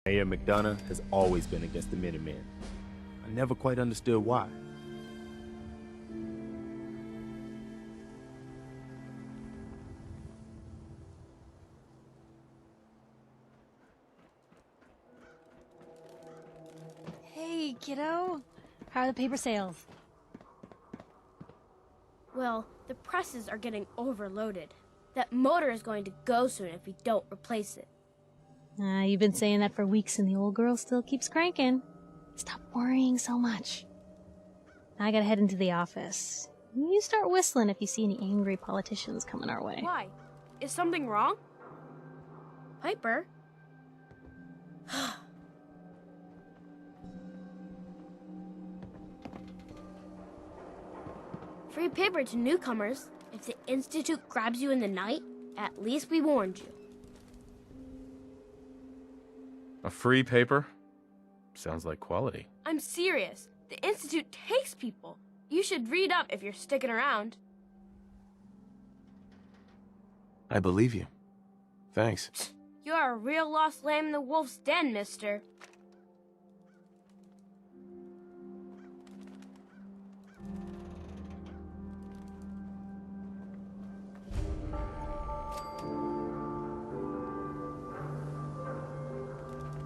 Mayor McDonough has always been against the Minutemen. I never quite understood why. Hey, kiddo. How are the paper sales? Well, the presses are getting overloaded. That motor is going to go soon if we don't replace it. You've been saying that for weeks and the old girl still keeps cranking. Stop worrying so much. I gotta head into the office. You start whistling if you see any angry politicians coming our way. Why? Is something wrong? Piper? Free paper to newcomers. If the Institute grabs you in the night, at least we warned you. A free paper? Sounds like quality. I'm serious. The Institute takes people. You should read up if you're sticking around. I believe you. Thanks. You're a real lost lamb in the wolf's den, mister.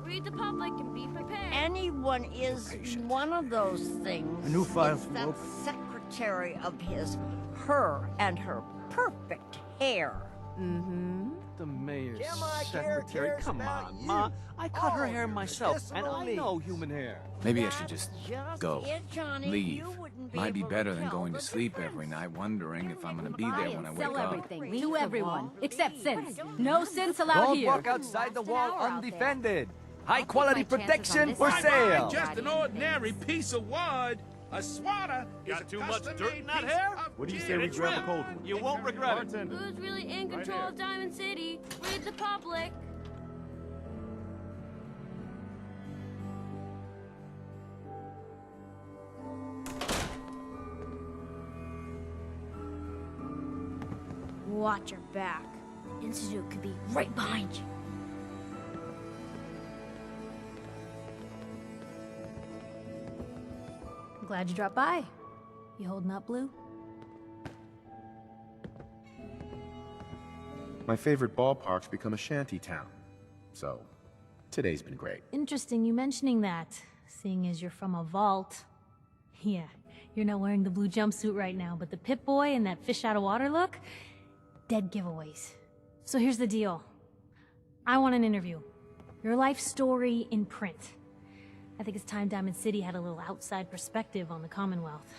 Read the public and be prepared. Anyone is one of those things. A new file It's from that Oprah. secretary of his, her and her perfect hair. The mayor's Jim, I secretary. cares Come about on, you. Ma. I cut her Oh, hair you're myself, pissing and on I me. know human hair. Maybe I should just Just go. it, Johnny. Leave. You wouldn't Might be able to better than tell going to the sleep every difference. night wondering if I'm gonna be there when I wake Sell up. everything to everyone, except synths. No synths allowed Don't here. walk outside the wall undefended. High my quality chances protection on this for one. sale. Just an ordinary piece of wood. A swatter Got is too a much dirt in custom-made that piece hair? of What do you tin. say we It's grab a red. cold one? You won't regret it. Who's really in control of Diamond City? Read the public. Watch your back. The Institute could be right behind you. I'm glad you dropped by. You holding up, Blue? My favorite ballpark's become a shanty town. So, today's been great. Interesting you mentioning that, seeing as you're from a vault. Yeah, you're not wearing the blue jumpsuit right now, but the Pip-Boy and that fish out of water look? Dead giveaways. So here's the deal. I want an interview. Your life story in print. I think it's time Diamond City had a little outside perspective on the Commonwealth.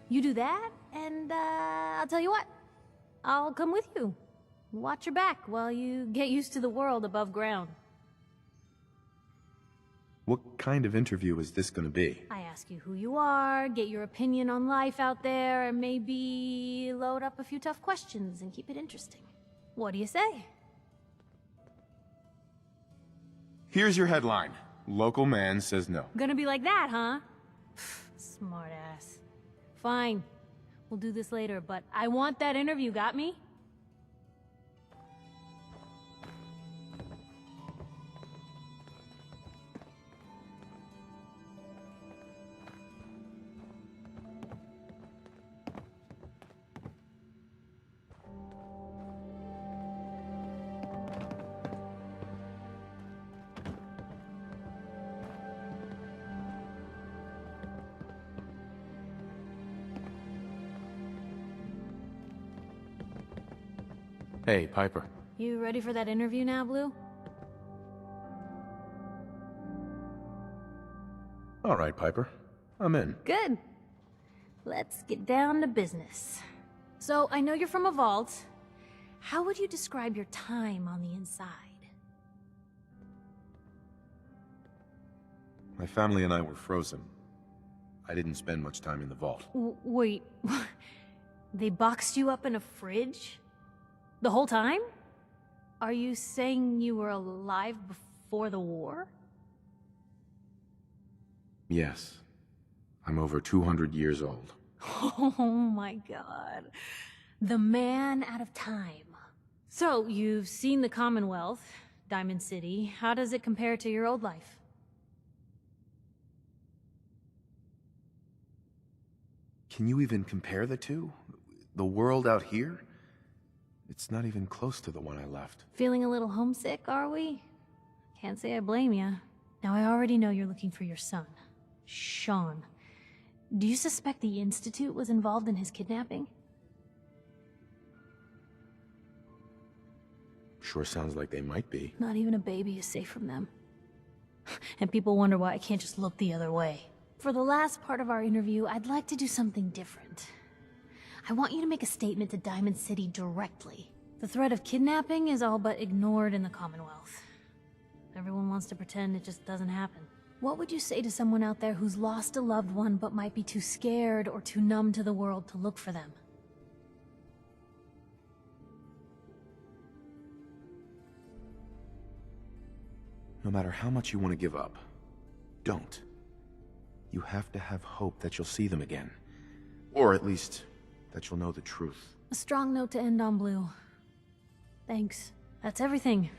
You do that, and I'll tell you what. I'll come with you. Watch your back while you get used to the world above ground. What kind of interview is this gonna be? I ask you who you are, get your opinion on life out there, and maybe load up a few tough questions and keep it interesting. What do you say? Here's your headline. Local man says no. Gonna be like that, huh? Smart ass. Fine. We'll do this later, but I want that interview, got me? Hey, Piper. You ready for that interview now, Blue? All right, Piper. I'm in. Good. Let's get down to business. So, I know you're from a vault. How would you describe your time on the inside? My family and I were frozen. I didn't spend much time in the vault. Wait, they boxed you up in a fridge? The whole time? Are you saying you were alive before the war? Yes. I'm over 200 years old. Oh my god. The man out of time. So, you've seen the Commonwealth, Diamond City, how does it compare to your old life? Can you even compare the two? The world out here? It's not even close to the one I left. Feeling a little homesick, are we? Can't say I blame ya. Now, I already know you're looking for your son, Sean. Do you suspect the Institute was involved in his kidnapping? Sure sounds like they might be. Not even a baby is safe from them. And people wonder why I can't just look the other way. For the last part of our interview, I'd like to do something different. I want you to make a statement to Diamond City directly. The threat of kidnapping is all but ignored in the Commonwealth. Everyone wants to pretend it just doesn't happen. What would you say to someone out there who's lost a loved one but might be too scared or too numb to the world to look for them? No matter how much you want to give up, don't. You have to have hope that you'll see them again. Or at least, that you'll know the truth. A strong note to end on, Blue. Thanks. That's everything.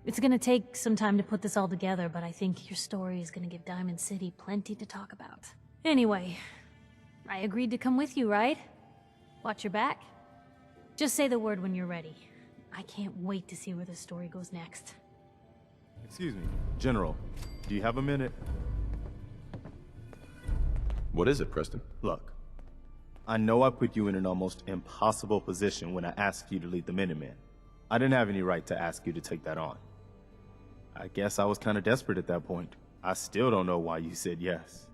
It's gonna take some time to put this all together, but I think your story is gonna give Diamond City plenty to talk about. Anyway, I agreed to come with you, right? Watch your back. Just say the word when you're ready. I can't wait to see where the story goes next. Excuse me, General. Do you have a minute? What is it, Preston? Look, I know I put you in an almost impossible position when I asked you to lead the Minutemen. I didn't have any right to ask you to take that on. I guess I was kind of desperate at that point. I still don't know why you said yes.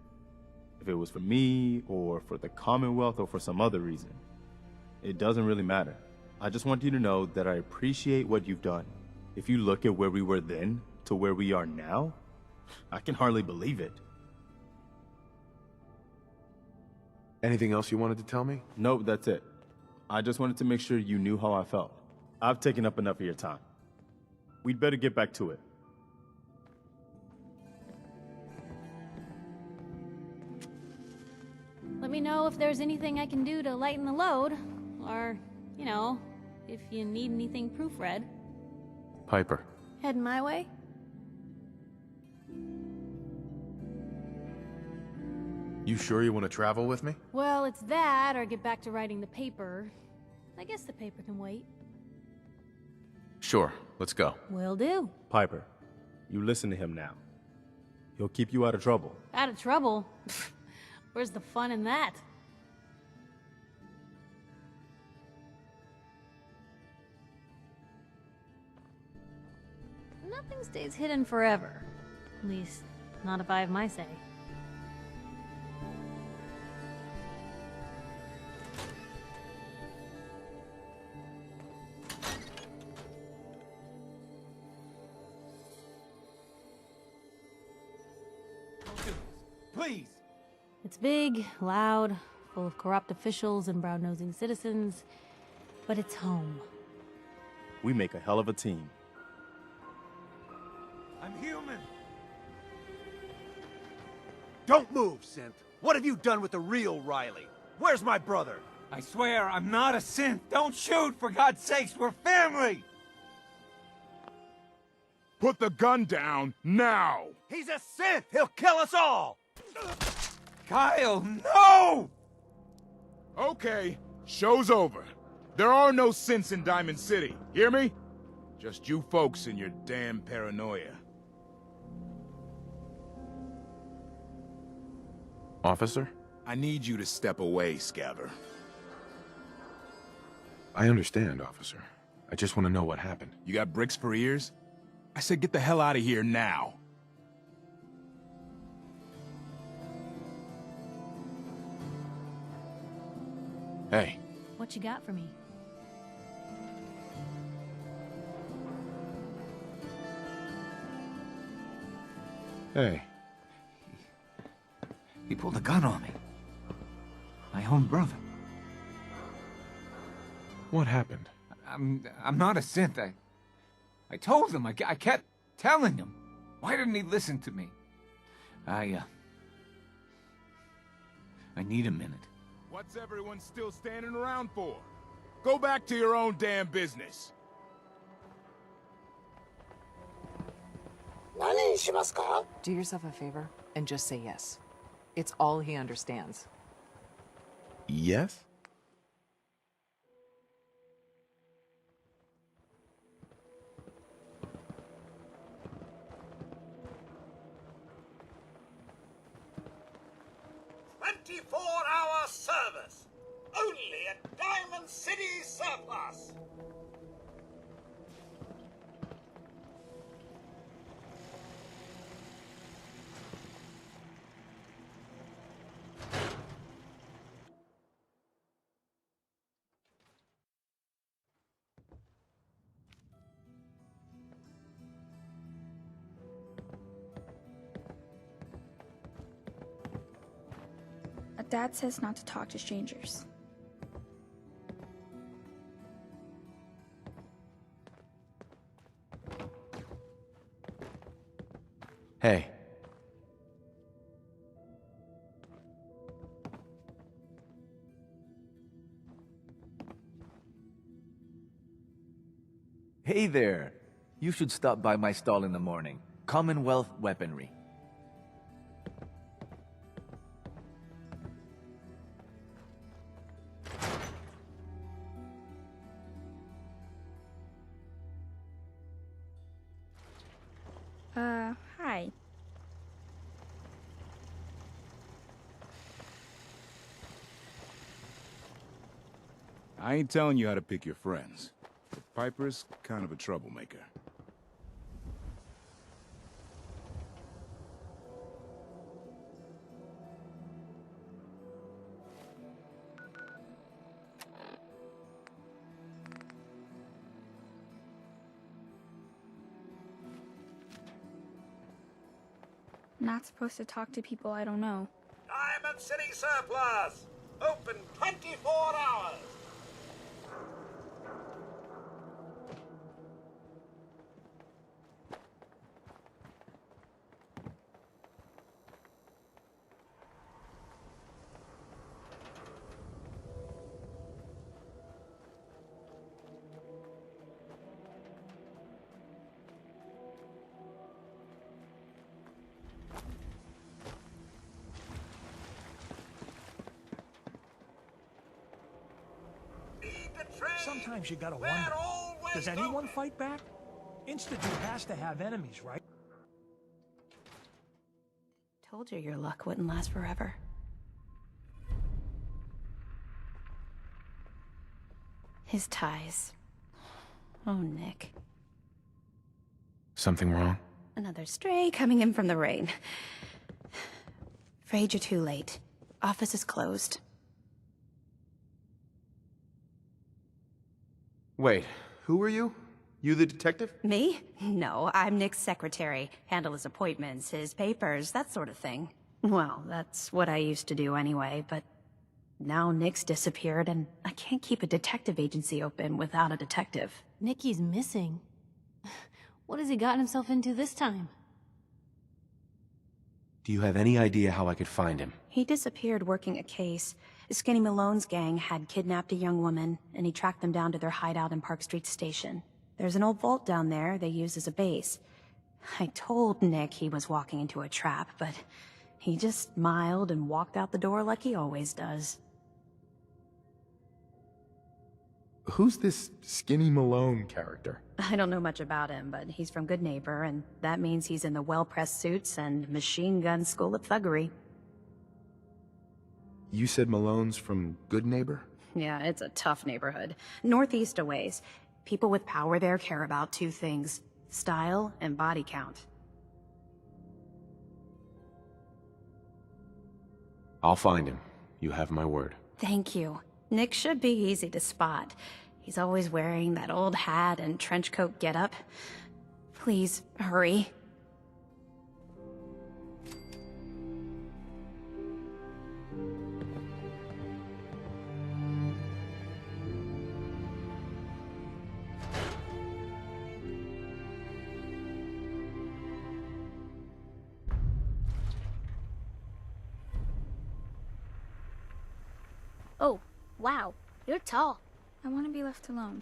If it was for me, or for the Commonwealth, or for some other reason. It doesn't really matter. I just want you to know that I appreciate what you've done. If you look at where we were then, to where we are now, I can hardly believe it. Anything else you wanted to tell me? Nope, that's it. I just wanted to make sure you knew how I felt. I've taken up enough of your time. We'd better get back to it. Let me know if there's anything I can do to lighten the load. Or, you know, if you need anything proofread. Piper. Heading my way? You sure you want to travel with me? Well, it's that, or get back to writing the paper. I guess the paper can wait. Sure, let's go. Will do. Piper, you listen to him now. He'll keep you out of trouble. Out of trouble? Where's the fun in that? Nothing stays hidden forever. At least, not if I have my say. Please! It's big, loud, full of corrupt officials and brown-nosing citizens, but it's home. We make a hell of a team. I'm human! Don't move, Synth! What have you done with the real Riley? Where's my brother? I swear, I'm not a Synth! Don't shoot, for God's sakes! We're family! Put the gun down, now! He's a Synth! He'll kill us all! Kyle, no! Okay, show's over. There are no synths in Diamond City, hear me? Just you folks and your damn paranoia. Officer? I need you to step away, Scaver. I understand, officer. I just want to know what happened. You got bricks for ears? I said get the hell out of here now. Hey. What you got for me? Hey. He pulled a gun on me. My own brother. What happened? I'm not a Synth. I told him. I kept telling him. Why didn't he listen to me? I need a minute. What's everyone still standing around for? Go back to your own damn business. Do yourself a favor and just say yes. It's all he understands. Yes? Hour service. Only at Diamond City Surplus. Dad says not to talk to strangers. Hey. Hey there. You should stop by my stall in the morning. Commonwealth Weaponry. Hi. I ain't telling you how to pick your friends, but Piper's kind of a troublemaker. Not supposed to talk to people I don't know. Diamond City Surplus. Open 24 hours. Sometimes you gotta wonder, does anyone fight back? Institute has to have enemies, right? Told you your luck wouldn't last forever. His ties. Oh, Nick. Something wrong? Another stray coming in from the rain. Afraid you're too late. Office is closed. Wait, who are you? You the detective? Me? No, I'm Nick's secretary. Handle his appointments, his papers, that sort of thing. Well, that's what I used to do anyway, but now Nick's disappeared and I can't keep a detective agency open without a detective. Nicky's missing. What has he gotten himself into this time? Do you have any idea how I could find him? He disappeared working a case. Skinny Malone's gang had kidnapped a young woman, and he tracked them down to their hideout in Park Street Station. There's an old vault down there they use as a base. I told Nick he was walking into a trap, but he just smiled and walked out the door like he always does. Who's this Skinny Malone character? I don't know much about him, but he's from Good Neighbor, and that means he's in the well-pressed suits and machine gun school of thuggery. You said Malone's from Good Neighbor? Yeah, it's a tough neighborhood. Northeast a ways. People with power there care about two things: style and body count. I'll find him. You have my word. Thank you. Nick should be easy to spot. He's always wearing that old hat and trench coat getup. Please, hurry. Oh, wow. You're tall. I want to be left alone.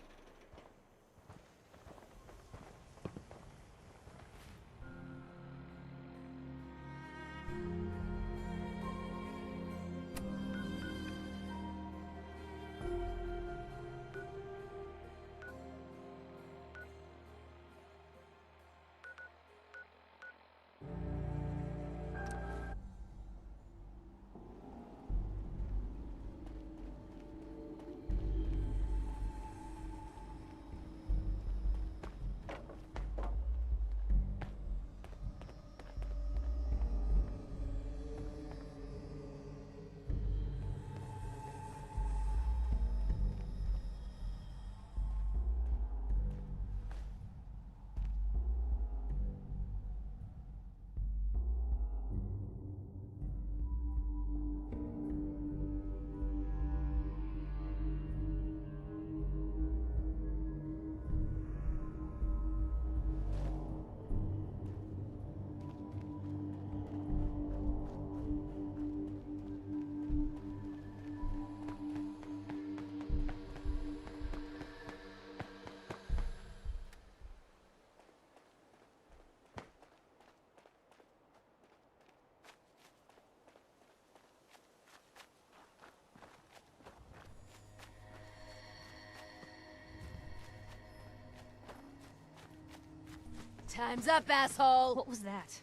Time's up, asshole! What was that?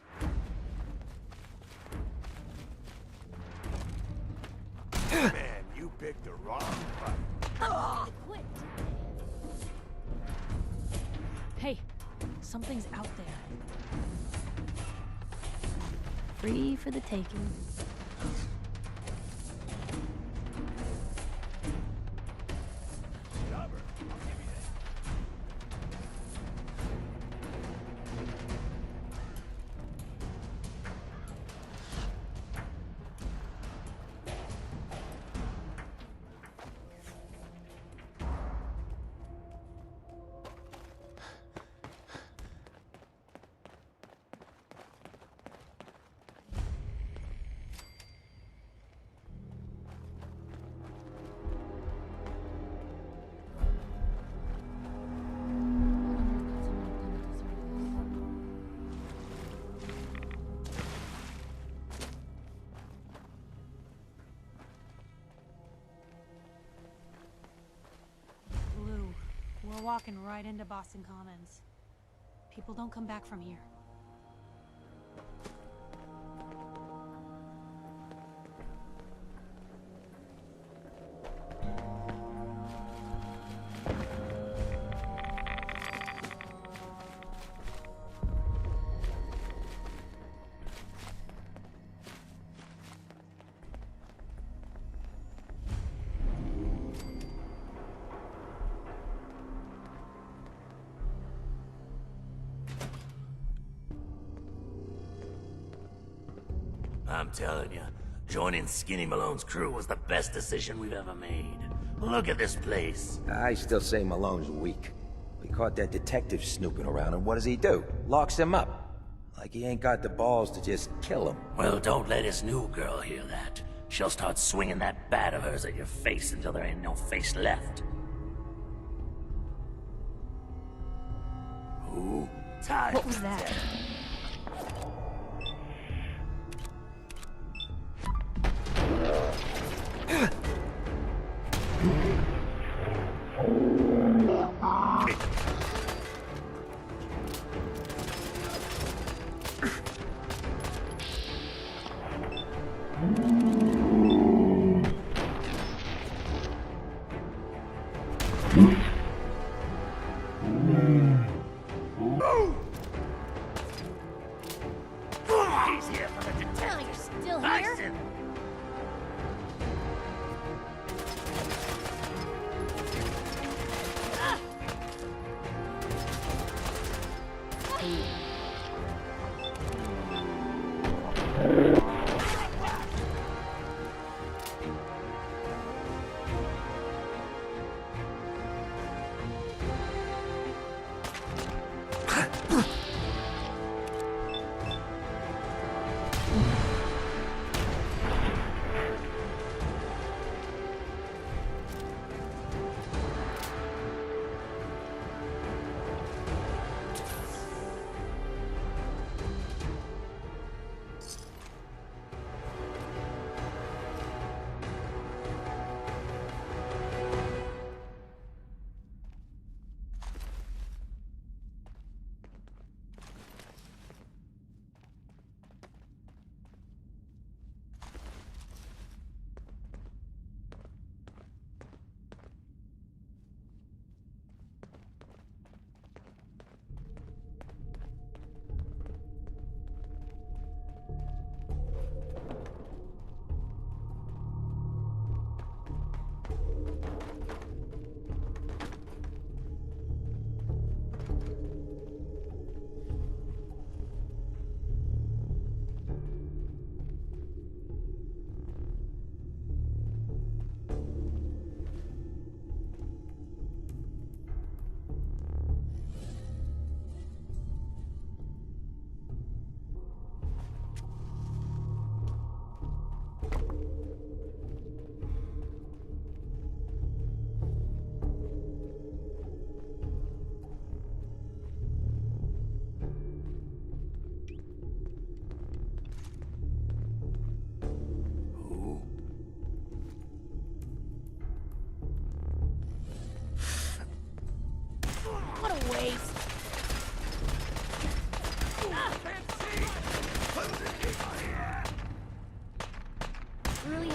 Man, you picked the wrong fight. Hey, something's out there. Free for the taking. We're walking right into Boston Commons. People don't come back from here. I'm telling you, joining Skinny Malone's crew was the best decision we've ever made. Look at this place. I still say Malone's weak. We caught that detective snooping around, and what does he do? Locks him up. Like he ain't got the balls to just kill him. Well, don't let his new girl hear that. She'll start swinging that bat of hers at your face until there ain't no face left. Who? Time. What was that? He's here for the detective. You're still here?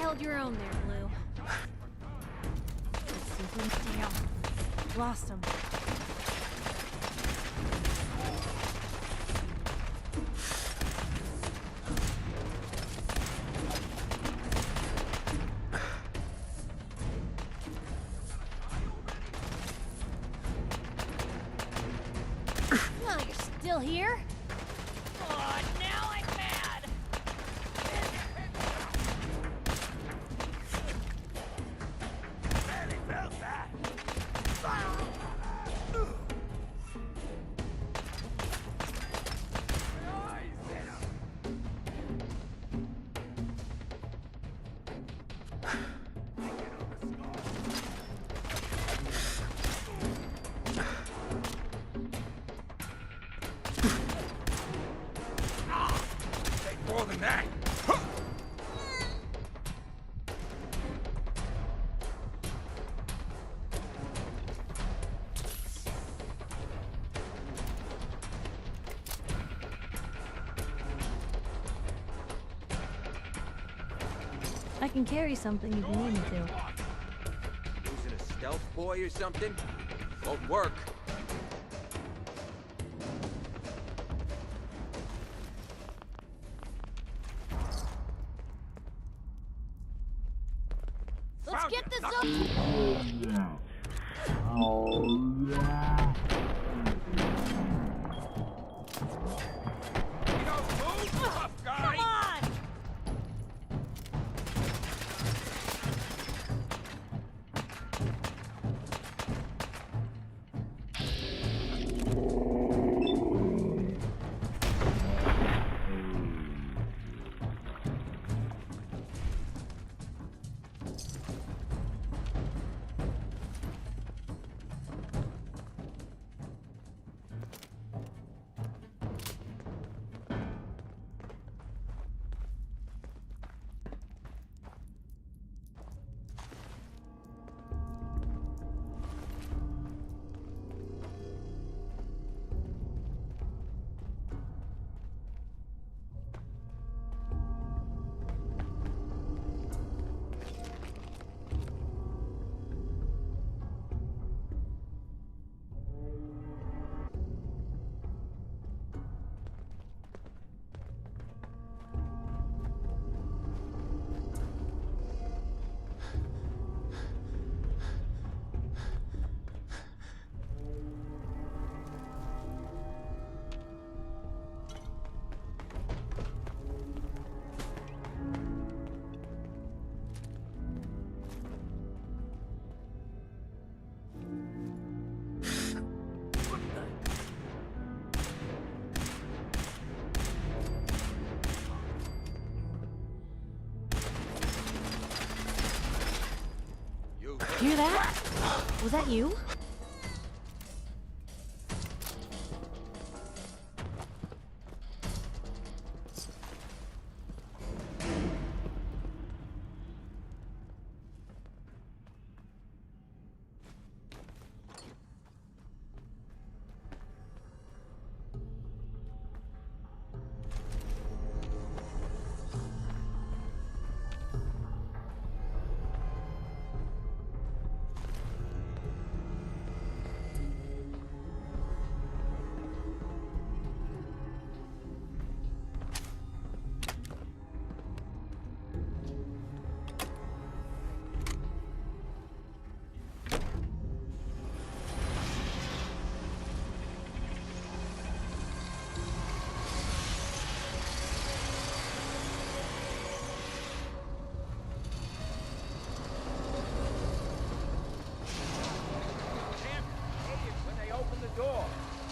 held your own there, Blue. Let's see who... Damn. Lost him. Oh, you're still here? Oh, now I'm mad. Barely felt that. More than that. I can carry something if you need me to. Using a stealth boy or something? Won't work. Let's get this up. Come on! Hear that? Was that you?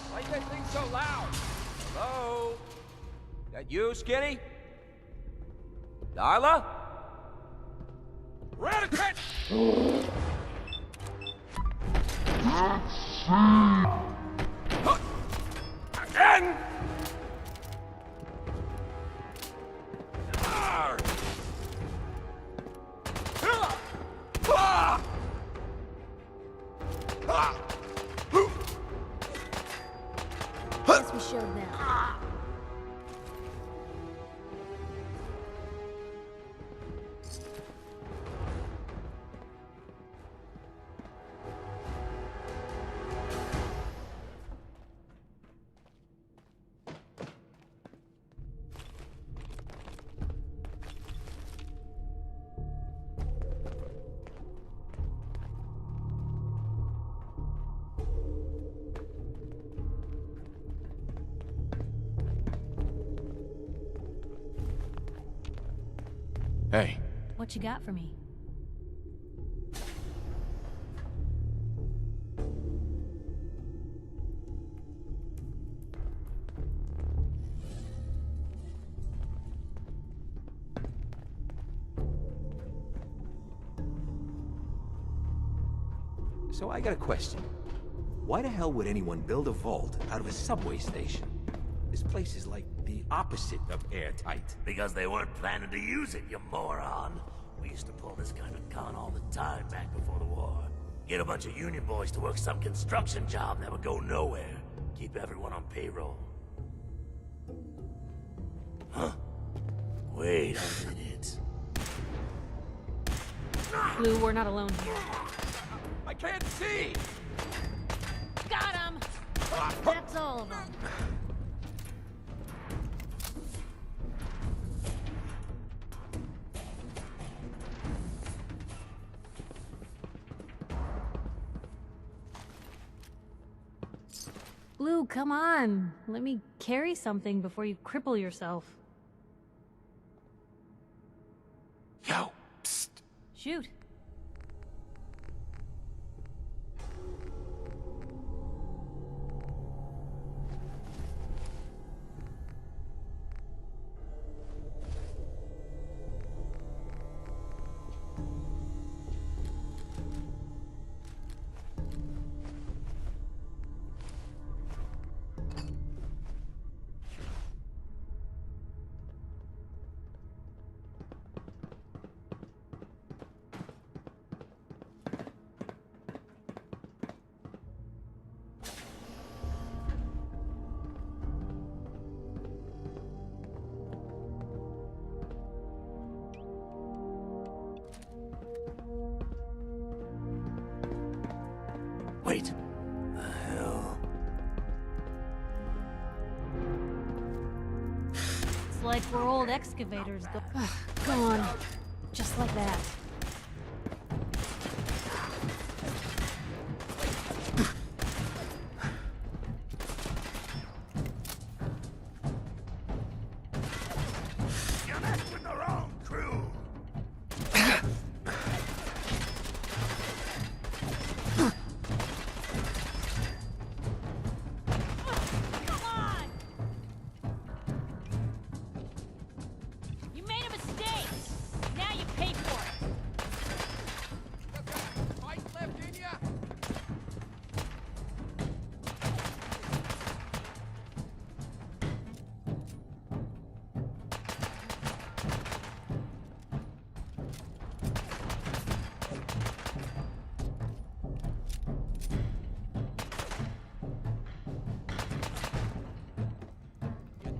Why is that thing so loud? Hello? That you, Skinny? Darla? Radicat! Again! Guess we showed them. Hey. What you got for me? So I got a question. Why the hell would anyone build a vault out of a subway station? This place is like the opposite of airtight. Because they weren't planning to use it, you moron. We used to pull this kind of con all the time back before the war. Get a bunch of union boys to work some construction job that would go nowhere. Keep everyone on payroll. Huh? Wait a minute. Blue, we're not alone here. I can't see! Got him! That's all of them. Blue, come on. Let me carry something before you cripple yourself. Yo, psst. Shoot. Wait. The hell? It's like we're old excavators. Go on. Just like that. You're messing with the wrong crew.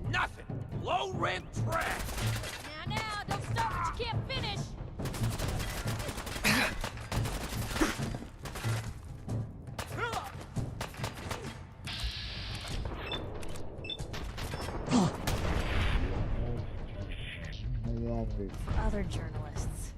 Nothing! Low-rent trash! Now, don't start what you can't finish! Other journalists.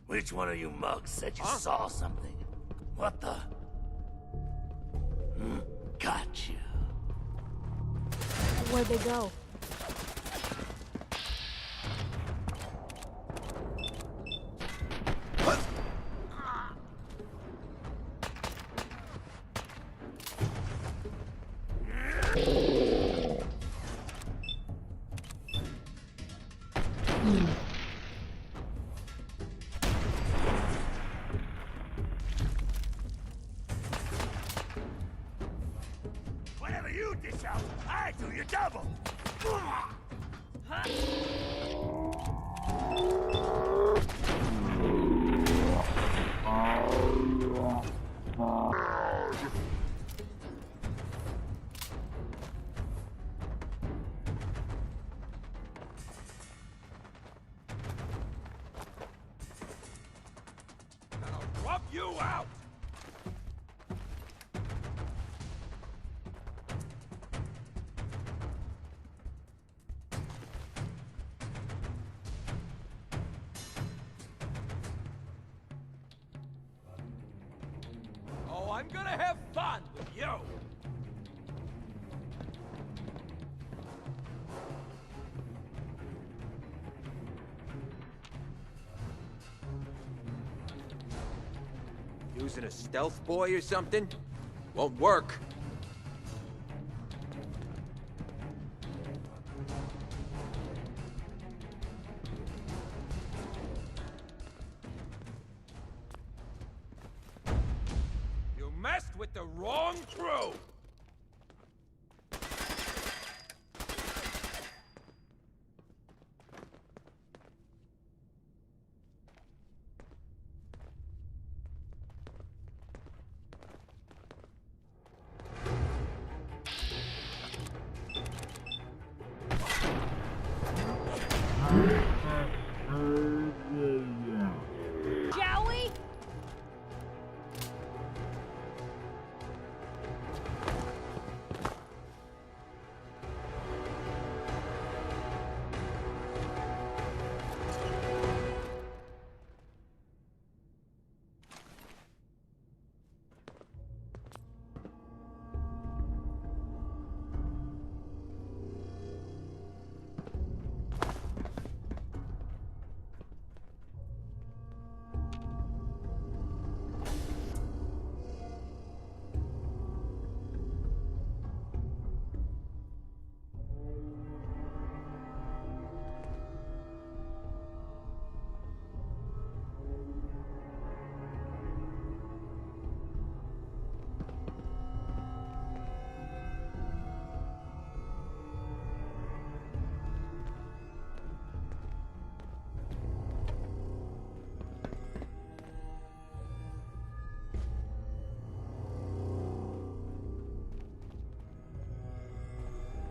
Which one of you mugs said you saw something? What the? Gotcha. Where'd they go? Whatever you dish out, I do your double. You out! Oh, I'm gonna have fun with you! Using a stealth boy or something? Won't work. You messed with the wrong crew! Shall we?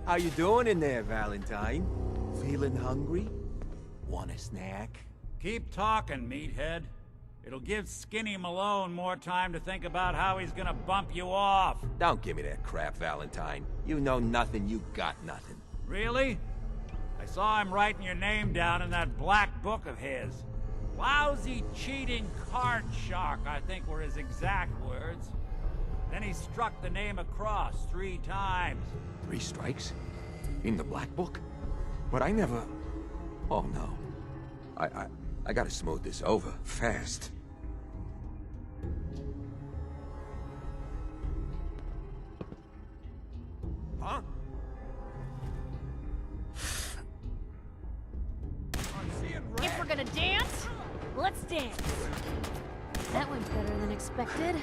How you doing in there, Valentine? Feeling hungry? Want a snack? Keep talking, meathead. It'll give Skinny Malone more time to think about how he's gonna bump you off. Don't give me that crap, Valentine. You know nothing, you got nothing. Really? I saw him writing your name down in that black book of his. Lousy, cheating card shark, I think were his exact words. Then he struck the name across 3 times. 3 strikes? In the black book? But I never... Oh no. I gotta smooth this over, fast. Huh? If we're gonna dance, let's dance. That went better than expected.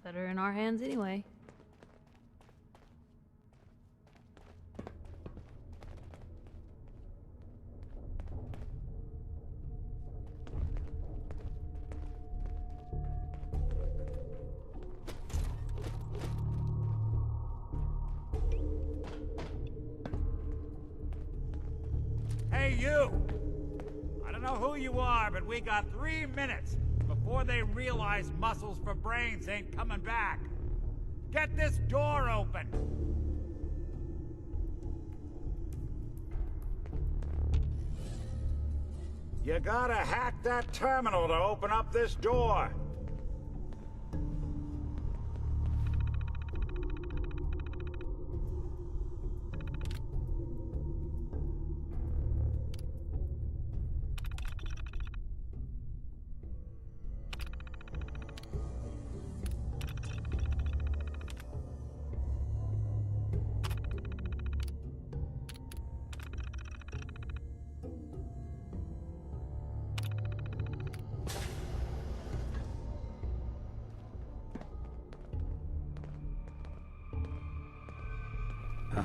Better in our hands anyway. Hey, you! I don't know who you are, but we got 3 minutes before they realize muscles for brains ain't coming back. Get this door open! You gotta hack that terminal to open up this door.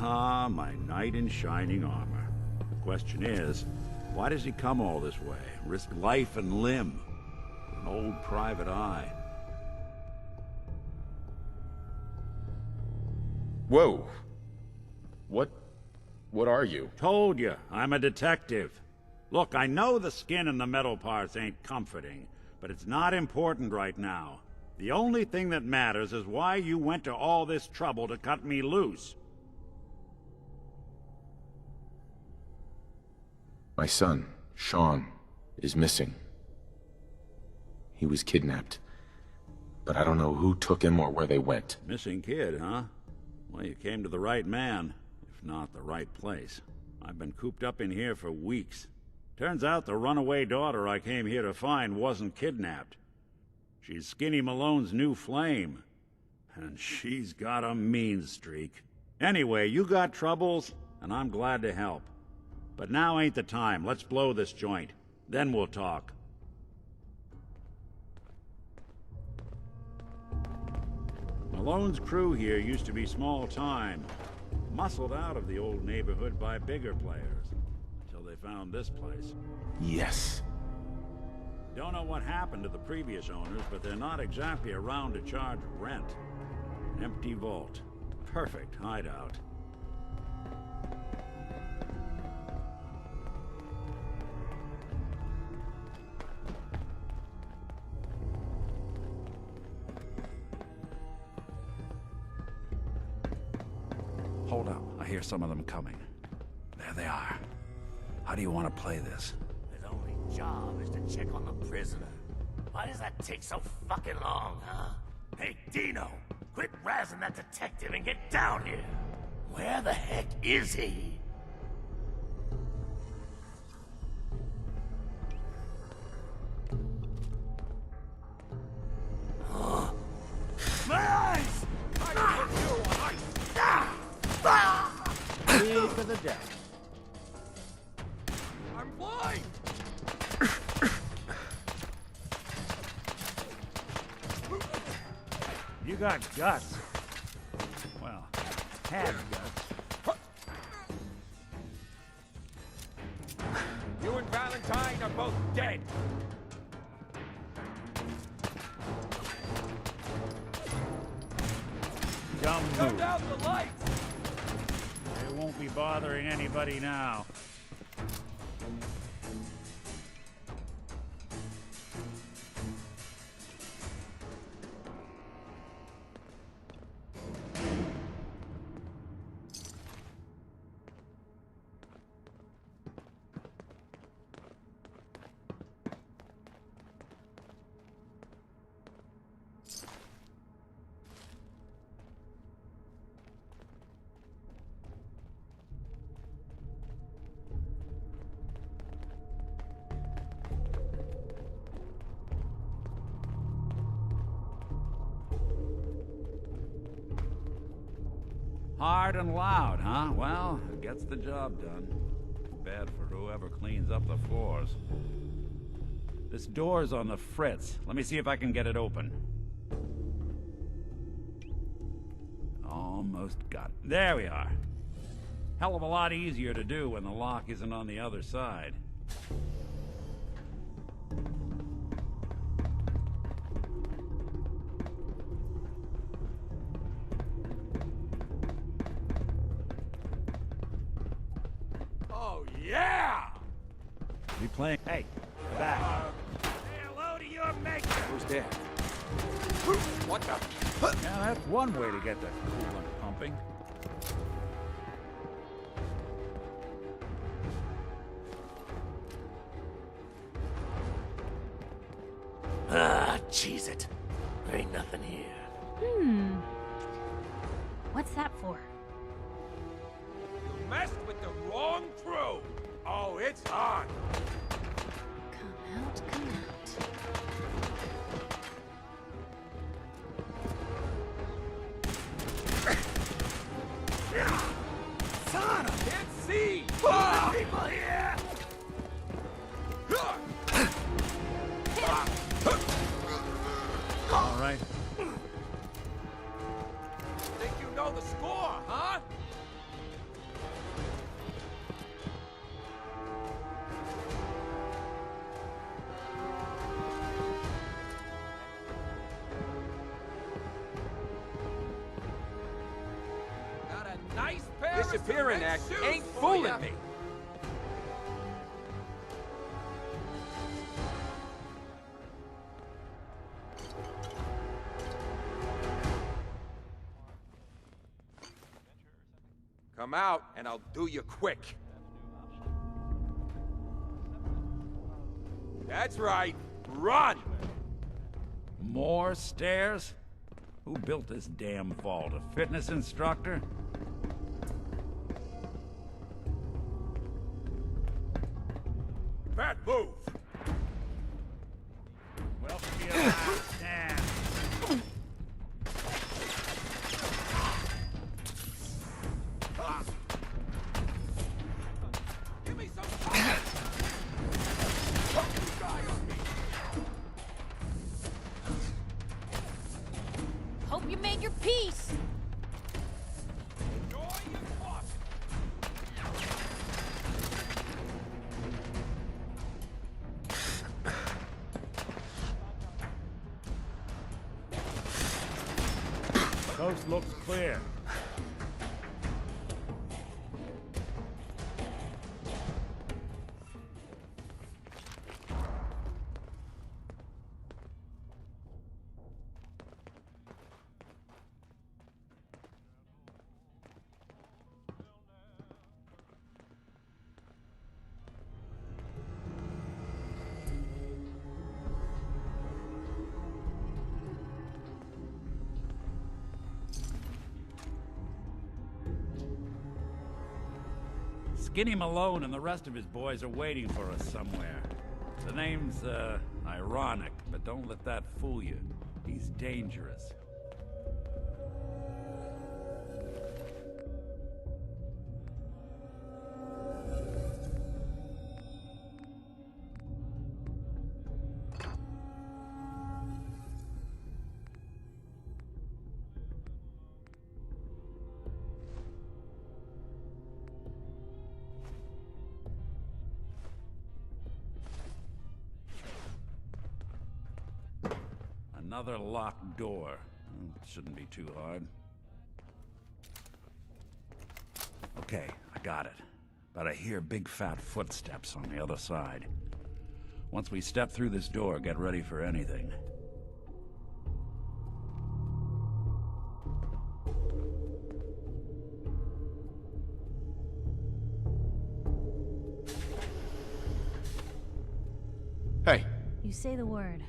Aha, my knight in shining armor. The question is, why does he come all this way? Risk life and limb for an old private eye. Whoa. What are you? Told you, I'm a detective. Look, I know the skin and the metal parts ain't comforting, but it's not important right now. The only thing that matters is why you went to all this trouble to cut me loose. My son, Sean, is missing. He was kidnapped. But I don't know who took him or where they went. Missing kid, huh? Well, you came to the right man, if not the right place. I've been cooped up in here for weeks. Turns out the runaway daughter I came here to find wasn't kidnapped. She's Skinny Malone's new flame. And she's got a mean streak. Anyway, you got troubles, and I'm glad to help. But now ain't the time. Let's blow this joint. Then we'll talk. Malone's crew here used to be small time. Muscled out of the old neighborhood by bigger players. Until they found this place. Yes. Don't know what happened to the previous owners, but they're not exactly around to charge rent. An empty vault. Perfect hideout. Hold up. I hear some of them coming. There they are. How do you want to play this? His only job is to check on the prisoner. Why does that take so fucking long, huh? Hey, Dino, quit razzing that detective and get down here. Where the heck is he? Huh? My eyes! Leave for the deck. I'm blind! You got guts. Well, had guts. You and Valentine are both dead. Dumb Turn move. down the lights! They won't be bothering anybody now. Hard and loud, huh? Well, it gets the job done. Bad for whoever cleans up the floors. This door's on the fritz. Let me see if I can get it open. Almost got it. There we are. Hell of a lot easier to do when the lock isn't on the other side. Yeah! You playing? Hey, back. Say hello to your maker! Who's there? What the? Yeah, that's one way to get the coolant pumping. Ah, cheese it. There ain't nothing here. What's that for? You messed with the wrong crew! Oh, it's on! Come out, come out. Son, I can't see! People here! All right. Think you know the score, huh? disappearing act ain't fooling me. Come out, and I'll do you quick. That's right. Run! More stairs? Who built this damn vault? A fitness instructor? Fat, move! Welcome to your last stand. Give me some Hope you made your peace. Coast looks clear. Skinny Malone and the rest of his boys are waiting for us somewhere. The name's, ironic, but don't let that fool you. He's dangerous. Another locked door. Shouldn't be too hard. Okay, I got it. But I hear big fat footsteps on the other side. Once we step through this door, get ready for anything. Hey. You say the word.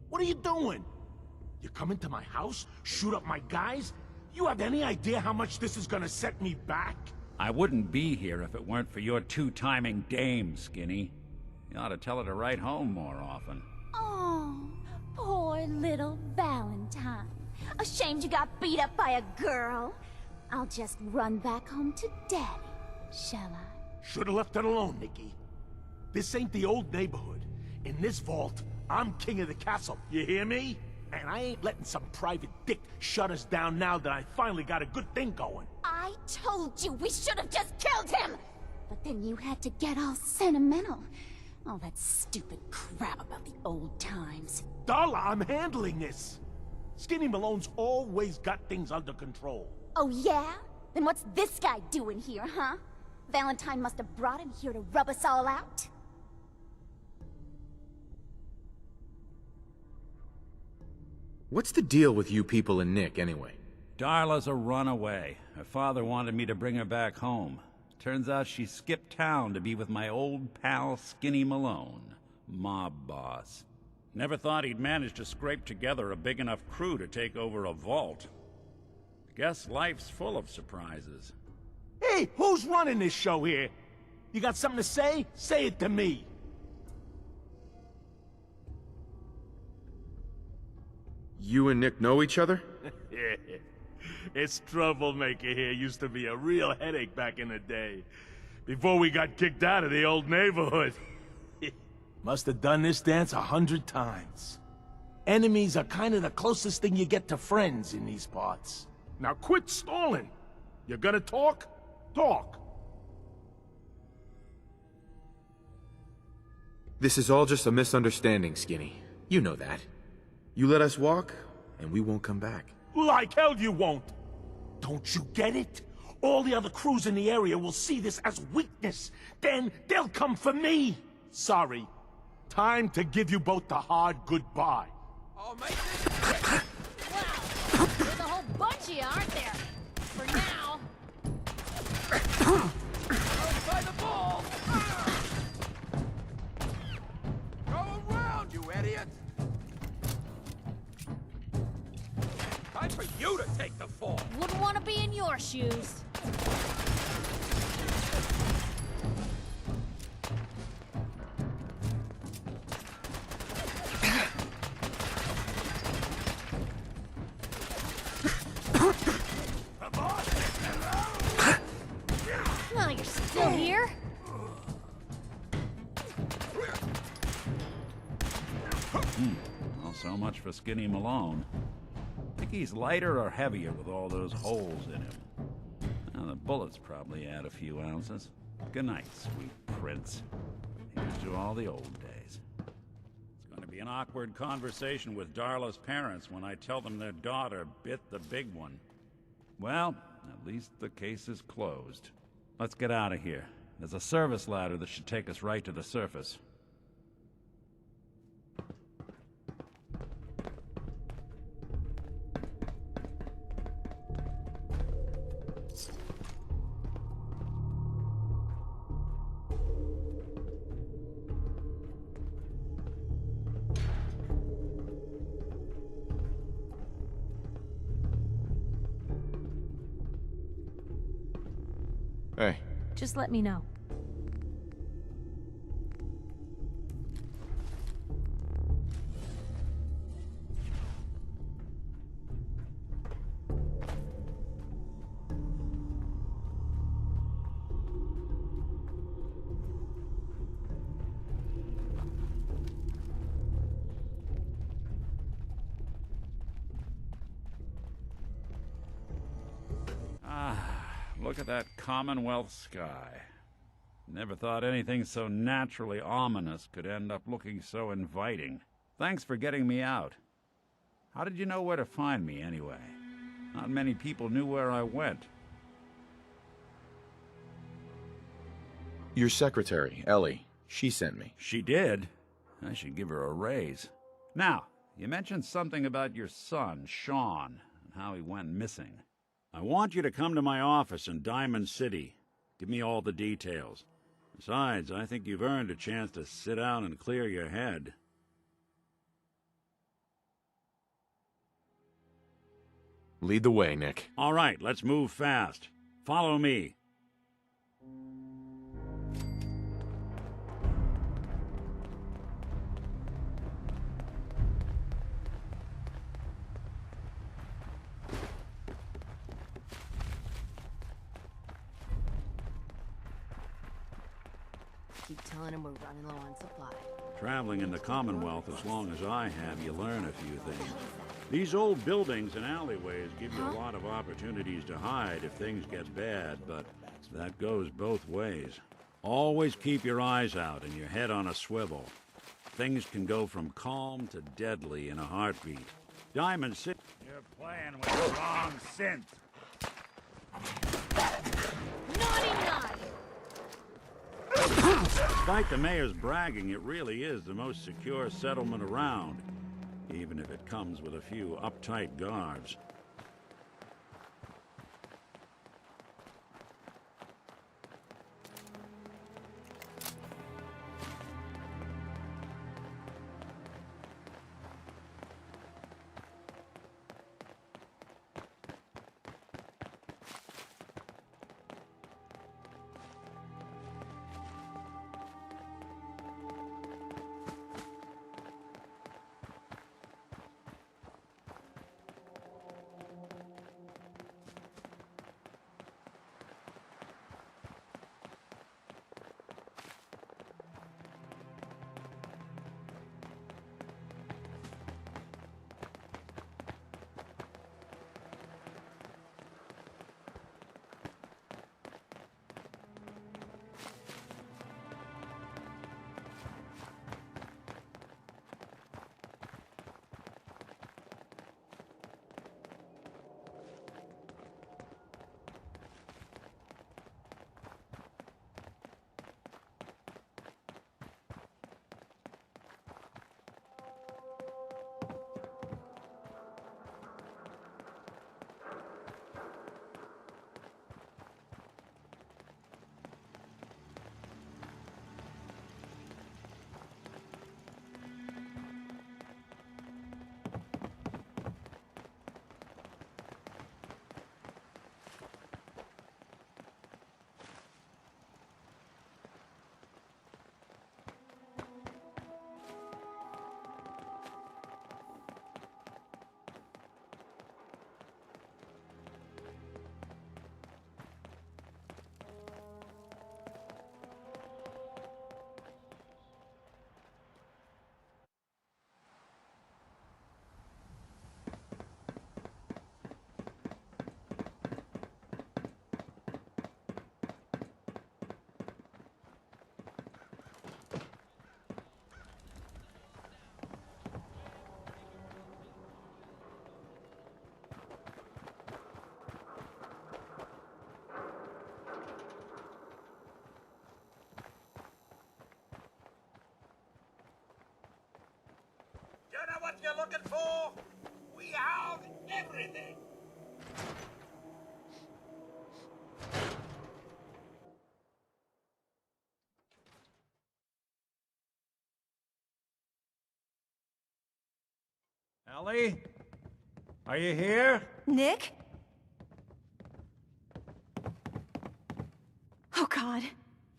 What are you doing? You come into my house, shoot up my guys? You have any idea how much this is gonna set me back? I wouldn't be here if it weren't for your two-timing dame, Skinny. You ought to tell her to write home more often. Oh, poor little Valentine. Ashamed you got beat up by a girl? I'll just run back home to Daddy, shall I? Should've left it alone, Nikki. This ain't the old neighborhood. In this vault, I'm king of the castle, you hear me? And I ain't letting some private dick shut us down now that I finally got a good thing going. I told you we should have just killed him! But then you had to get all sentimental. All that stupid crap about the old times. Darla, I'm handling this. Skinny Malone's always got things under control. Oh yeah? Then what's this guy doing here, huh? Valentine must have brought him here to rub us all out? What's the deal with you people and Nick, anyway? Darla's a runaway. Her father wanted me to bring her back home. Turns out she skipped town to be with my old pal Skinny Malone, mob boss. Never thought he'd manage to scrape together a big enough crew to take over a vault. Guess life's full of surprises. Hey, who's running this show here? You got something to say? Say it to me. You and Nick know each other? This troublemaker here used to be a real headache back in the day. Before we got kicked out of the old neighborhood. Must have done this dance 100 times. Enemies are kind of the closest thing you get to friends in these parts. Now quit stalling. You gonna talk? Talk. This is all just a misunderstanding, Skinny. You know that. You let us walk, and we won't come back. Like hell you won't! Don't you get it? All the other crews in the area will see this as weakness. Then they'll come for me! Sorry. Time to give you both the hard goodbye. Oh, make this quick. Wow, there's a whole bunch of you, aren't there? For now. Outside the ball! Go around, you idiot! Time for you to take the fall. Wouldn't want to be in your shoes. Oh, you're still here? Well, so much for Skinny Malone. Think he's lighter or heavier with all those holes in him? Now, the bullets probably add a few ounces. Good night, sweet prince. Here's to all the old days. It's going to be an awkward conversation with Darla's parents when I tell them their daughter bit the big one. Well, at least the case is closed. Let's get out of here. There's a service ladder that should take us right to the surface. Hey. Just let me know. Look at that Commonwealth sky. Never thought anything so naturally ominous could end up looking so inviting. Thanks for getting me out. How did you know where to find me, anyway? Not many people knew where I went. Your secretary, Ellie. She sent me. She did? I should give her a raise. Now, you mentioned something about your son, Sean, and how he went missing. I want you to come to my office in Diamond City. Give me all the details. Besides, I think you've earned a chance to sit down and clear your head. Lead the way, Nick. All right, let's move fast. Follow me. Keep telling him we're running low on supply. Traveling in the Commonwealth as long as I have, you learn a few things. These old buildings and alleyways give you a lot of opportunities to hide if things get bad, but that goes both ways. Always keep your eyes out and your head on a swivel. Things can go from calm to deadly in a heartbeat. Diamond City... You're playing with the wrong synth. Naughty naughty! Despite the mayor's bragging, it really is the most secure settlement around, even if it comes with a few uptight guards. what you're looking for? We have everything. Ellie? Are you here? Nick? Oh God,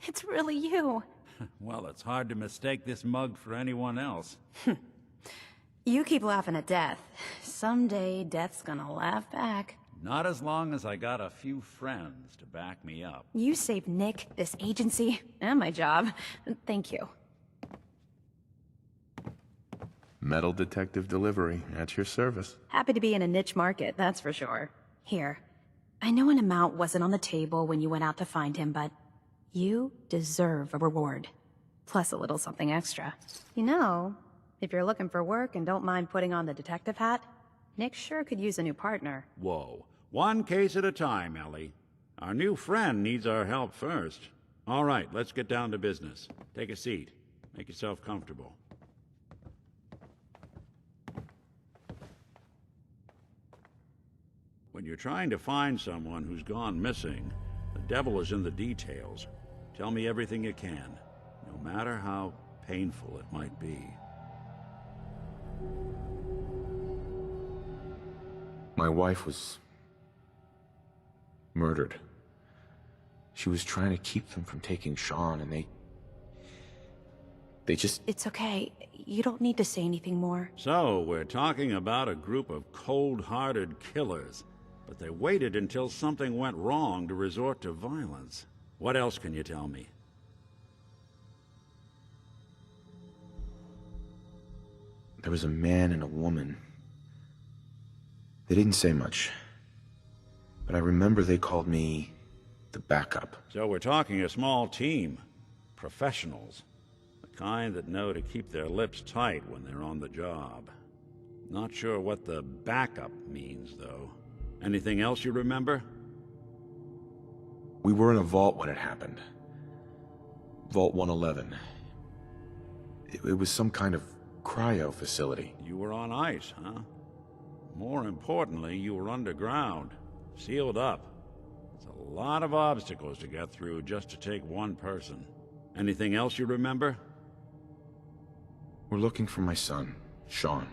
it's really you. Well, it's hard to mistake this mug for anyone else. You keep laughing at death. Someday, death's gonna laugh back. Not as long as I got a few friends to back me up. You saved Nick, this agency, and my job. Thank you. Metal detective delivery, at your service. Happy to be in a niche market, that's for sure. Here, I know an amount wasn't on the table when you went out to find him, but you deserve a reward. Plus a little something extra. You know, if you're looking for work and don't mind putting on the detective hat, Nick sure could use a new partner. Whoa. One case at a time, Ellie. Our new friend needs our help first. All right, let's get down to business. Take a seat. Make yourself comfortable. When you're trying to find someone who's gone missing, the devil is in the details. Tell me everything you can, no matter how painful it might be. My wife was murdered. She was trying to keep them from taking Sean, and they just... It's okay. You don't need to say anything more. So, we're talking about a group of cold-hearted killers, but they waited until something went wrong to resort to violence. What else can you tell me? There was a man and a woman. They didn't say much, but I remember they called me the backup. So we're talking a small team. Professionals. The kind that know to keep their lips tight when they're on the job. Not sure what the backup means, though. Anything else you remember? We were in a vault when it happened. Vault 111. It was some kind of cryo facility. You were on ice, huh? More importantly, you were underground, sealed up. It's a lot of obstacles to get through just to take one person. Anything else you remember? We're looking for my son, Sean.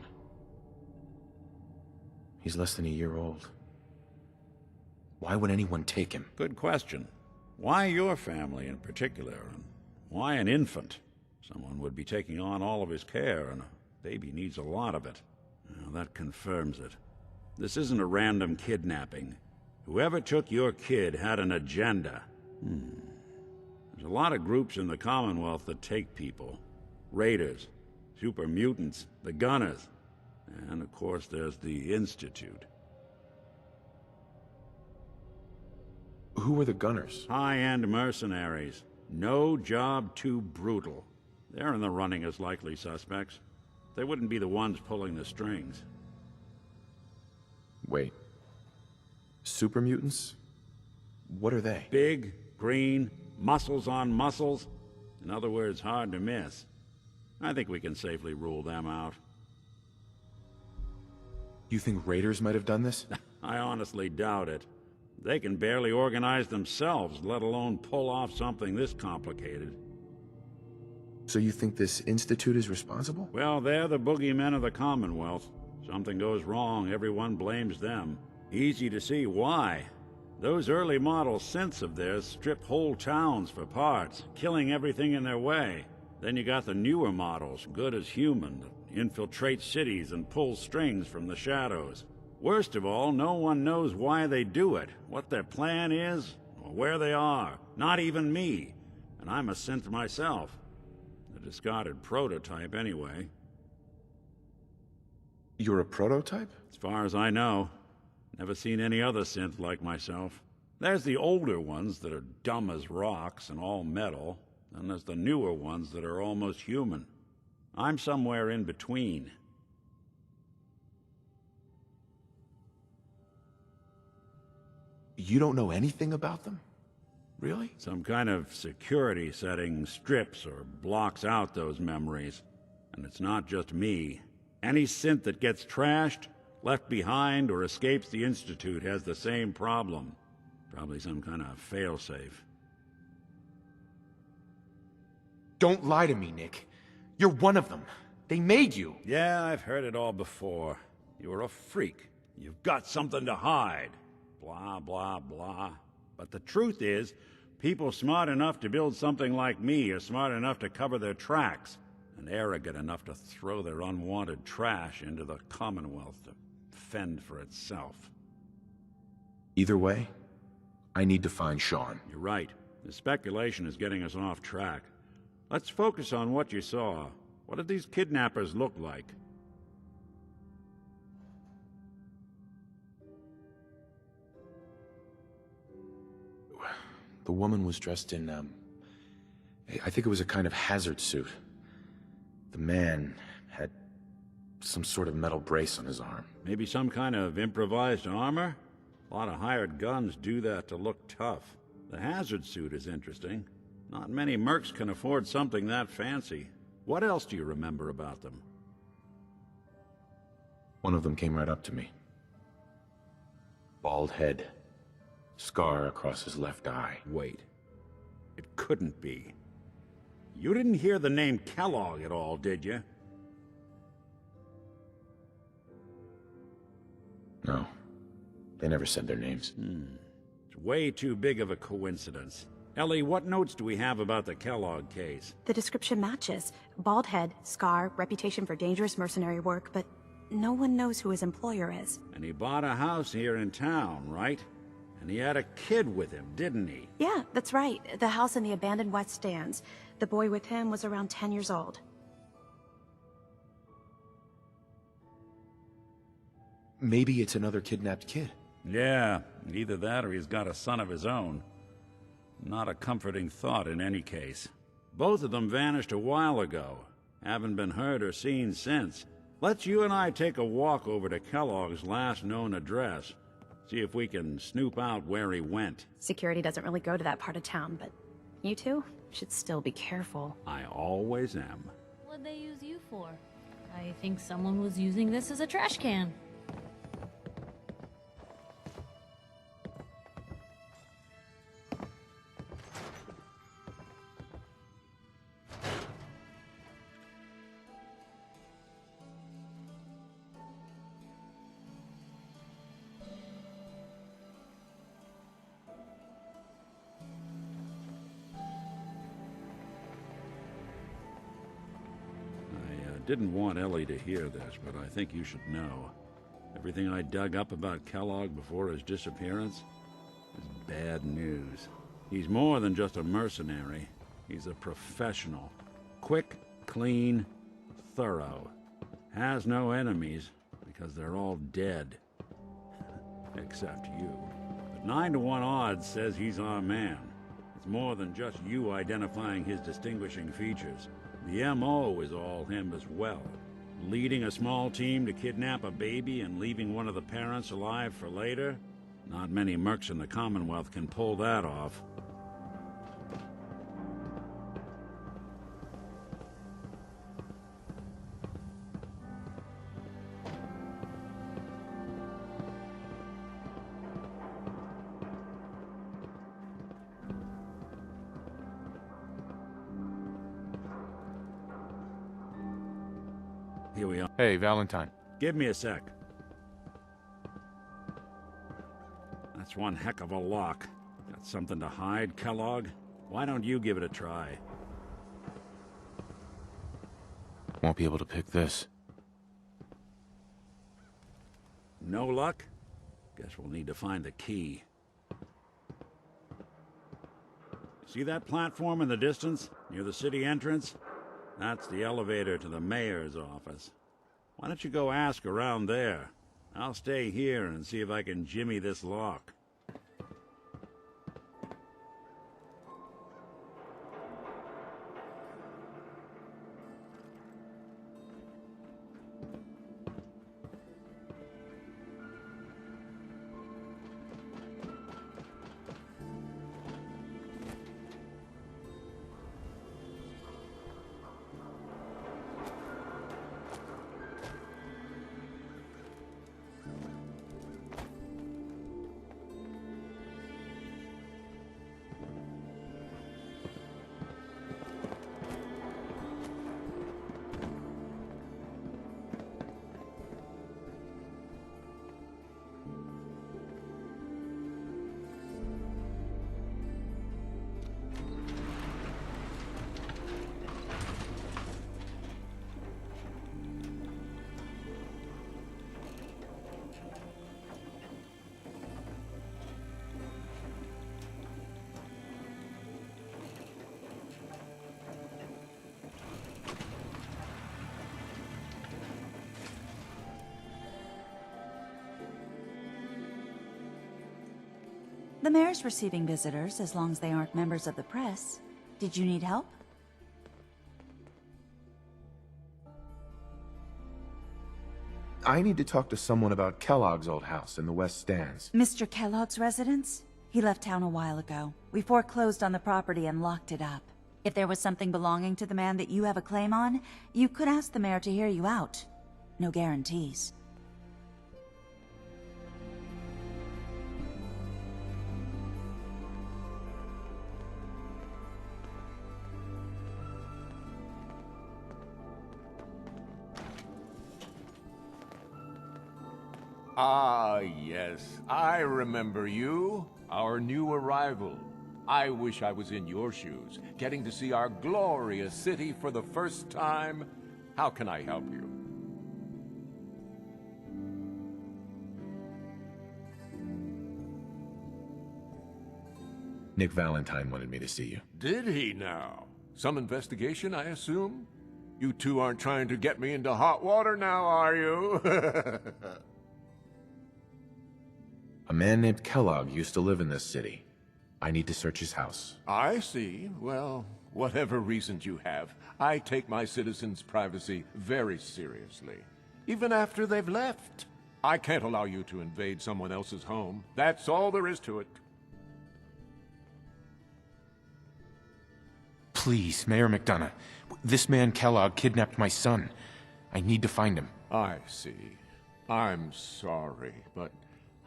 He's less than a year old. Why would anyone take him? Good question. Why your family in particular, and why an infant? Someone would be taking on all of his care, and a baby needs a lot of it. Well, that confirms it. This isn't a random kidnapping. Whoever took your kid had an agenda. There's a lot of groups in the Commonwealth that take people. Raiders, super mutants, the Gunners, and of course there's the Institute. Who were the Gunners? High-end mercenaries. No job too brutal. They're in the running as likely suspects. They wouldn't be the ones pulling the strings. Wait. Super mutants? What are they? Big, green, muscles on muscles. In other words, hard to miss. I think we can safely rule them out. You think raiders might have done this? I honestly doubt it. They can barely organize themselves, let alone pull off something this complicated. So you think this Institute is responsible? Well, they're the boogeymen of the Commonwealth. Something goes wrong, everyone blames them. Easy to see why. Those early model synths of theirs stripped whole towns for parts, killing everything in their way. Then you got the newer models, good as human, that infiltrate cities and pull strings from the shadows. Worst of all, no one knows why they do it, what their plan is, or where they are. Not even me. And I'm a synth myself. A discarded prototype, anyway. You're a prototype? As far as I know. Never seen any other synth like myself. There's the older ones that are dumb as rocks and all metal, and there's the newer ones that are almost human. I'm somewhere in between. You don't know anything about them? Really? Some kind of security setting strips or blocks out those memories. And it's not just me. Any synth that gets trashed, left behind, or escapes the Institute has the same problem. Probably some kind of failsafe. Don't lie to me, Nick. You're one of them. They made you. Yeah, I've heard it all before. You're a freak. You've got something to hide. Blah, blah, blah. But the truth is, people smart enough to build something like me are smart enough to cover their tracks, and arrogant enough to throw their unwanted trash into the Commonwealth to fend for itself. Either way, I need to find Sean. You're right. The speculation is getting us off track. Let's focus on what you saw. What did these kidnappers look like? The woman was dressed in, I think it was a kind of hazard suit. The man had some sort of metal brace on his arm. Maybe some kind of improvised armor? A lot of hired guns do that to look tough. The hazard suit is interesting. Not many mercs can afford something that fancy. What else do you remember about them? One of them came right up to me. Bald head. Scar across his left eye. Wait. It couldn't be. You didn't hear the name Kellogg at all, did you? No. They never said their names. It's way too big of a coincidence. Ellie, what notes do we have about the Kellogg case? The description matches. Bald head, scar, reputation for dangerous mercenary work, but no one knows who his employer is. And he bought a house here in town, right? And he had a kid with him, didn't he? Yeah, that's right. The house in the abandoned West Stands. The boy with him was around 10 years old. Maybe it's another kidnapped kid. Yeah, either that or he's got a son of his own. Not a comforting thought in any case. Both of them vanished a while ago. Haven't been heard or seen since. Let's you and I take a walk over to Kellogg's last known address. See if we can snoop out where he went. Security doesn't really go to that part of town, but you two should still be careful. I always am. What'd they use you for? I think someone was using this as a trash can. Didn't want Ellie to hear this, but I think you should know. Everything I dug up about Kellogg before his disappearance is bad news. He's more than just a mercenary. He's a professional. Quick, clean, thorough. Has no enemies, because they're all dead. Except you. But 9-to-1 odds says he's our man. It's more than just you identifying his distinguishing features. The M.O. is all him as well. Leading a small team to kidnap a baby and leaving one of the parents alive for later? Not many mercs in the Commonwealth can pull that off. Here we are. Hey, Valentine. Give me a sec. That's one heck of a lock. Got something to hide, Kellogg? Why don't you give it a try? Won't be able to pick this. No luck? Guess we'll need to find the key. See that platform in the distance, near the city entrance? That's the elevator to the mayor's office. Why don't you go ask around there? I'll stay here and see if I can jimmy this lock. The mayor's receiving visitors as long as they aren't members of the press. Did you need help? I need to talk to someone about Kellogg's old house in the West Stands. Mr. Kellogg's residence? He left town a while ago. We foreclosed on the property and locked it up. If there was something belonging to the man that you have a claim on, you could ask the mayor to hear you out. No guarantees. Ah, yes. I remember you. Our new arrival. I wish I was in your shoes, getting to see our glorious city for the first time. How can I help you? Nick Valentine wanted me to see you. Did he now? Some investigation, I assume? You two aren't trying to get me into hot water now, are you? A man named Kellogg used to live in this city. I need to search his house. I see. Well, whatever reasons you have, I take my citizens' privacy very seriously. Even after they've left. I can't allow you to invade someone else's home. That's all there is to it. Please, Mayor McDonough. This man Kellogg kidnapped my son. I need to find him. I see. I'm sorry, but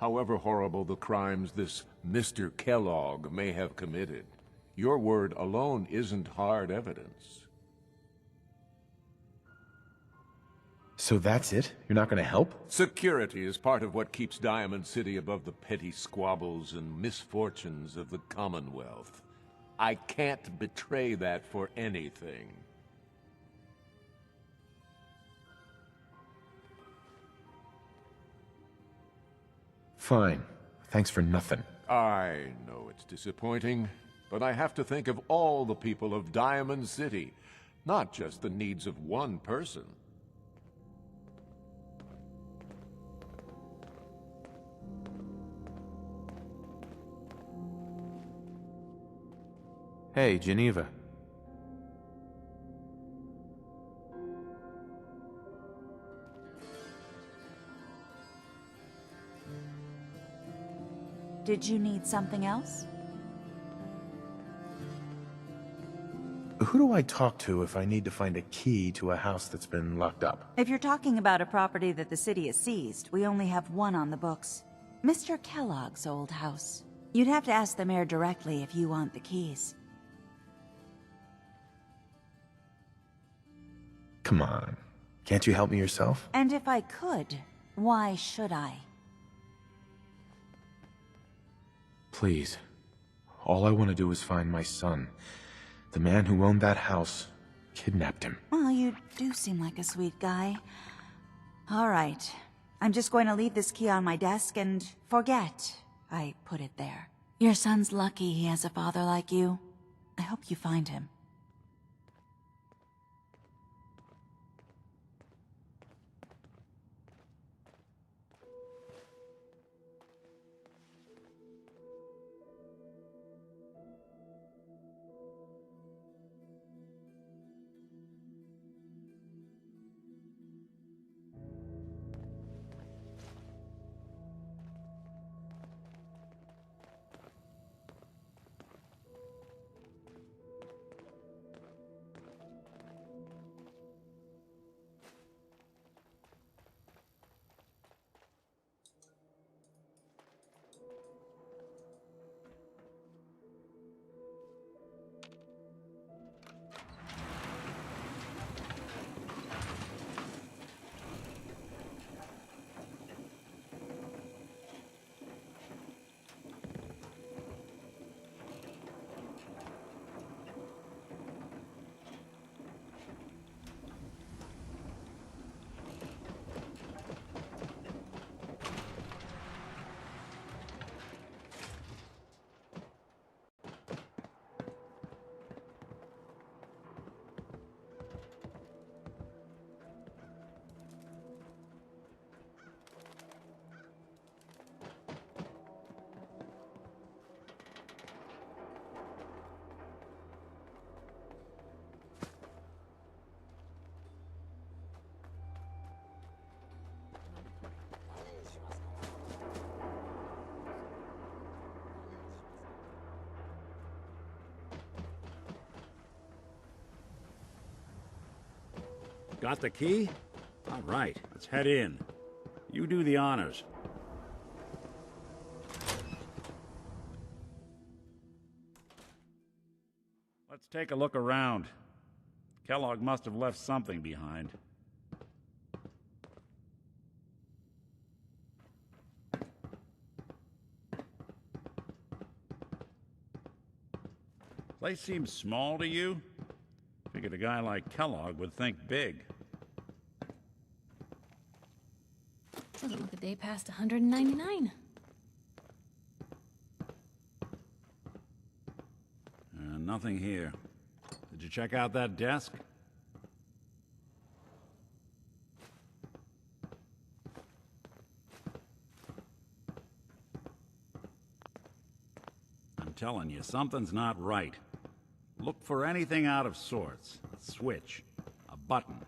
however horrible the crimes this Mr. Kellogg may have committed, your word alone isn't hard evidence. So that's it? You're not gonna help? Security is part of what keeps Diamond City above the petty squabbles and misfortunes of the Commonwealth. I can't betray that for anything. Fine. Thanks for nothing. I know it's disappointing, but I have to think of all the people of Diamond City, not just the needs of one person. Hey, Geneva. Did you need something else? Who do I talk to if I need to find a key to a house that's been locked up? If you're talking about a property that the city has seized, we only have one on the books. Mr. Kellogg's old house. You'd have to ask the mayor directly if you want the keys. Come on. Can't you help me yourself? And if I could, why should I? Please. All I want to do is find my son. The man who owned that house kidnapped him. Well, you do seem like a sweet guy. All right. I'm just going to leave this key on my desk and forget I put it there. Your son's lucky he has a father like you. I hope you find him. Got the key? All right, let's head in. You do the honors. Let's take a look around. Kellogg must have left something behind. Place seems small to you? Figured a guy like Kellogg would think big. Doesn't look a day past 199. Nothing here. Did you check out that desk? I'm telling you, something's not right. Look for anything out of sorts. A switch, a button.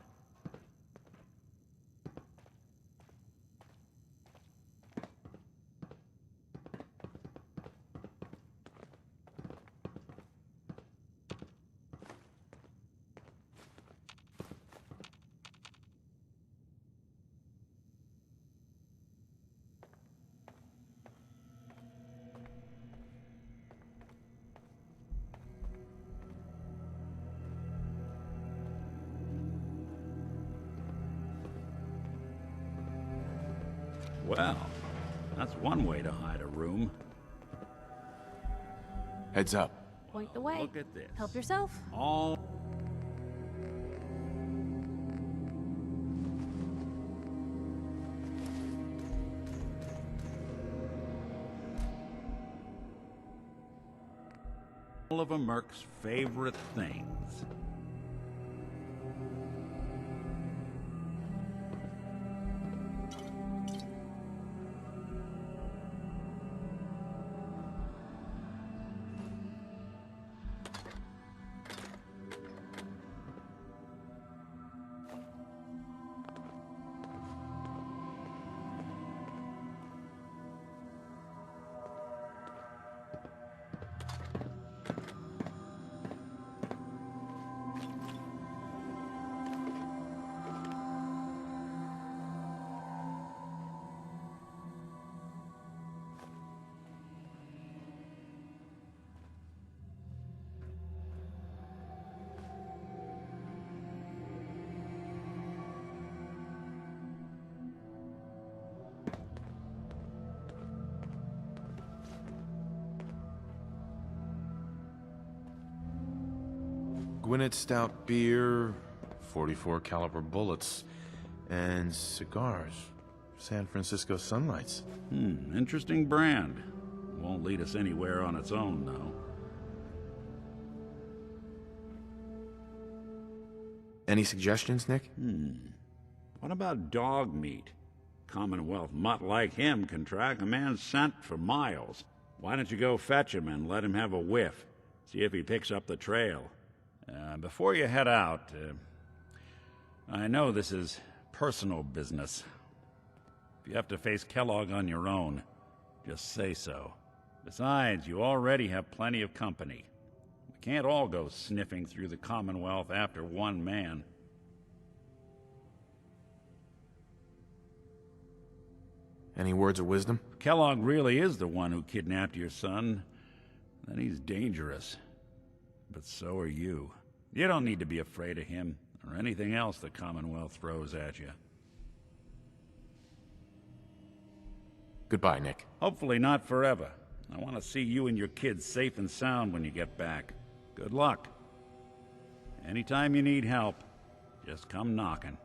Well, that's one way to hide a room. Heads up. Point the way. Look at this. Help yourself. All of a merc's favorite things. Gwinnett stout beer, 44 caliber bullets, and cigars. San Francisco Sunlights. Interesting brand. Won't lead us anywhere on its own, though. Any suggestions, Nick? What about dog meat? Commonwealth mutt like him can track a man's scent for miles. Why don't you go fetch him and let him have a whiff? See if he picks up the trail. Before you head out, I know this is personal business. If you have to face Kellogg on your own, just say so. Besides, you already have plenty of company. We can't all go sniffing through the Commonwealth after one man. Any words of wisdom? If Kellogg really is the one who kidnapped your son, then he's dangerous. But so are you. You don't need to be afraid of him or anything else the Commonwealth throws at you. Goodbye, Nick. Hopefully not forever. I want to see you and your kids safe and sound when you get back. Good luck. Anytime you need help, just come knocking.